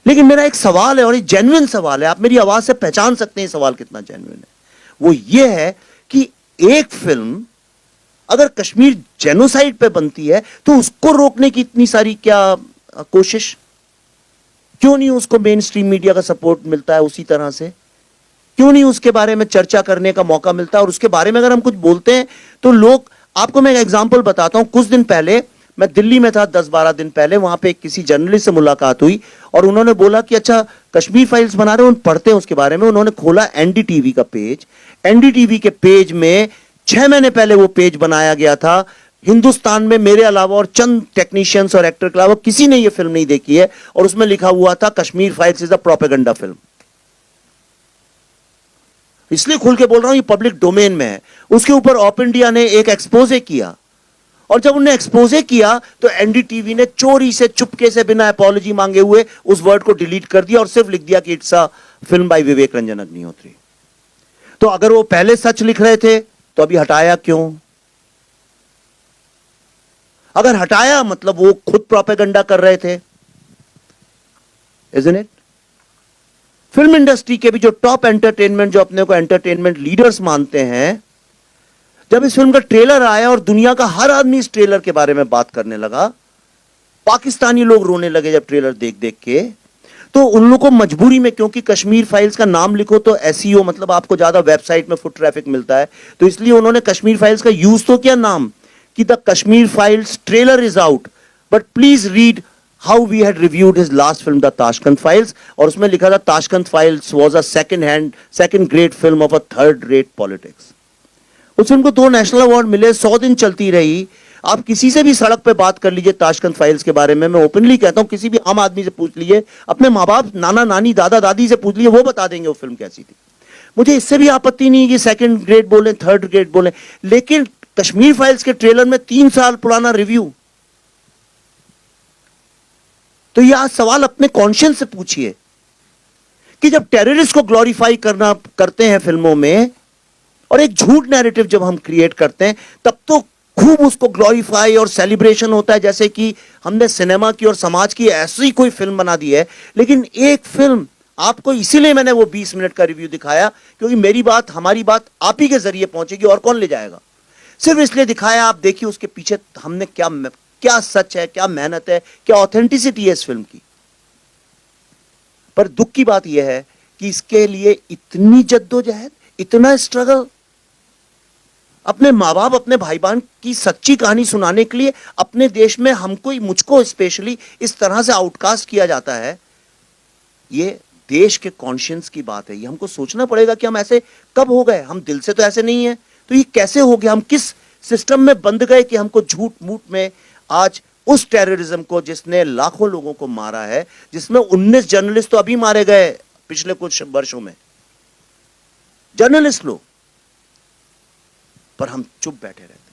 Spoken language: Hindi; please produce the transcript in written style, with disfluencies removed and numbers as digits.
लेकिन मेरा एक सवाल है, और ये जेन्युइन सवाल है, आप मेरी आवाज से पहचान सकते हैं ये सवाल कितना जेन्युइन है। वो ये है कि एक फिल्म अगर कश्मीर जेनोसाइड पे बनती है तो उसको रोकने की इतनी सारी क्या कोशिश, क्यों नहीं उसको मेन स्ट्रीम मीडिया का सपोर्ट मिलता है? उसी तरह से क्यों नहीं उसके बारे में चर्चा करने का मौका मिलता है? और उसके बारे में अगर हम कुछ बोलते हैं तो लोग, आपको मैं एक एग्जांपल बताता हूं। कुछ दिन पहले मैं दिल्ली में था, 10-12 दिन पहले, वहां पे किसी जर्नलिस्ट से मुलाकात हुई और उन्होंने बोला कि अच्छा कश्मीर फाइल्स बना रहे हो, पढ़ते हैं उसके बारे में। उन्होंने खोला एनडीटीवी का पेज। एनडीटीवी के पेज में 6 महीने पहले वो पेज बनाया गया था। हिंदुस्तान में मेरे अलावा और चंद टेक्नीशियंस और एक्टर के अलावा किसी ने ये फिल्म नहीं देखी है, और उसमें लिखा हुआ था Kashmir files is a propaganda film. इसलिए खुल के बोल रहा हूं, ये पब्लिक डोमेन में है। उसके ऊपर ऑप इंडिया ने एक एक्सपोजे किया, और जब उन्होंने एक्सपोजे किया तो एनडीटीवी ने चोरी से, चुपके से, बिना अपॉलॉजी मांगे हुए उस वर्ड को डिलीट कर दिया और सिर्फ लिख दिया कि इट्स अ फिल्म बाय विवेक रंजन अग्निहोत्री। तो अगर वो पहले सच लिख रहे थे तो अभी हटाया क्यों? अगर हटाया मतलब वो खुद प्रोपेगेंडा कर रहे थे, इज़न्ट इट? फिल्म इंडस्ट्री के भी जो टॉप एंटरटेनमेंट, जो अपने को एंटरटेनमेंट लीडर्स मानते हैं, जब इस फिल्म का ट्रेलर आया और दुनिया का हर आदमी इस ट्रेलर के बारे में बात करने लगा, पाकिस्तानी लोग रोने लगे जब ट्रेलर देख देख के, तो उन लोगों को मजबूरी में, क्योंकि कश्मीर फाइल्स का नाम लिखो तो एसईओ मतलब आपको ज्यादा वेबसाइट में फुट ट्रैफिक मिलता है, तो इसलिए उन्होंने कश्मीर फाइल्स का यूज तो किया नाम कि the Kashmir files trailer is out, but please read how we had reviewed his last film the Tashkent files, और उसमें लिखा था Tashkent files was a second great film of a third rate politics. उस फिल्म को 2 नेशनल अवार्ड मिले, 100 दिन चलती रही। आप किसी से भी सड़क पे बात कर लीजिए ताशकंद फाइल्स के बारे में, मैं ओपनली कहता हूं, किसी भी आम आदमी से पूछ लीजिए, अपने माँ बाप, नाना नानी, दादा दादी से पूछ लीजिए, वो बता देंगे वो फिल्म कैसी थी। मुझे इससे भी आपत्ति नहीं कि सेकंड ग्रेड बोले, थर्ड ग्रेड बोले, लेकिन कश्मीर फाइल्स के ट्रेलर में 3 साल पुराना रिव्यू। तो ये आज सवाल अपने कॉन्शियंस से पूछिए कि जब टेररिस्ट को ग्लोरीफाई करते हैं फिल्मों में, और एक झूठ नैरेटिव जब हम क्रिएट करते हैं, तब तो खूब उसको ग्लोरीफाई और सेलिब्रेशन होता है, जैसे कि हमने सिनेमा की और समाज की ऐसी कोई फिल्म बना दी है। लेकिन एक फिल्म आपको, इसीलिए मैंने वो 20 मिनट का रिव्यू दिखाया, क्योंकि मेरी बात, हमारी बात आप ही के जरिए पहुंचेगी, और कौन ले जाएगा। सिर्फ इसलिए दिखाया, आप देखिए उसके पीछे हमने क्या सच है, क्या मेहनत है, क्या ऑथेंटिसिटी है इस फिल्म की। पर दुख की बात यह है कि इसके लिए इतनी जद्दोजहद, इतना स्ट्रगल, अपने माँ बाप, अपने भाई बहन की सच्ची कहानी सुनाने के लिए अपने देश में हमको, मुझको स्पेशली इस तरह से आउटकास्ट किया जाता है। ये देश के कॉन्शियंस की बात है। ये हमको सोचना पड़ेगा कि हम ऐसे कब हो गए। हम दिल से तो ऐसे नहीं है, तो ये कैसे हो गया? हम किस सिस्टम में बंद गए कि हमको झूठ मूठ में आज उस टेररिज्म को, जिसने लाखों लोगों को मारा है, जिसमें 19 जर्नलिस्ट तो अभी मारे गए पिछले कुछ वर्षों में, जर्नलिस्ट लोग, पर हम चुप बैठे रहते हैं।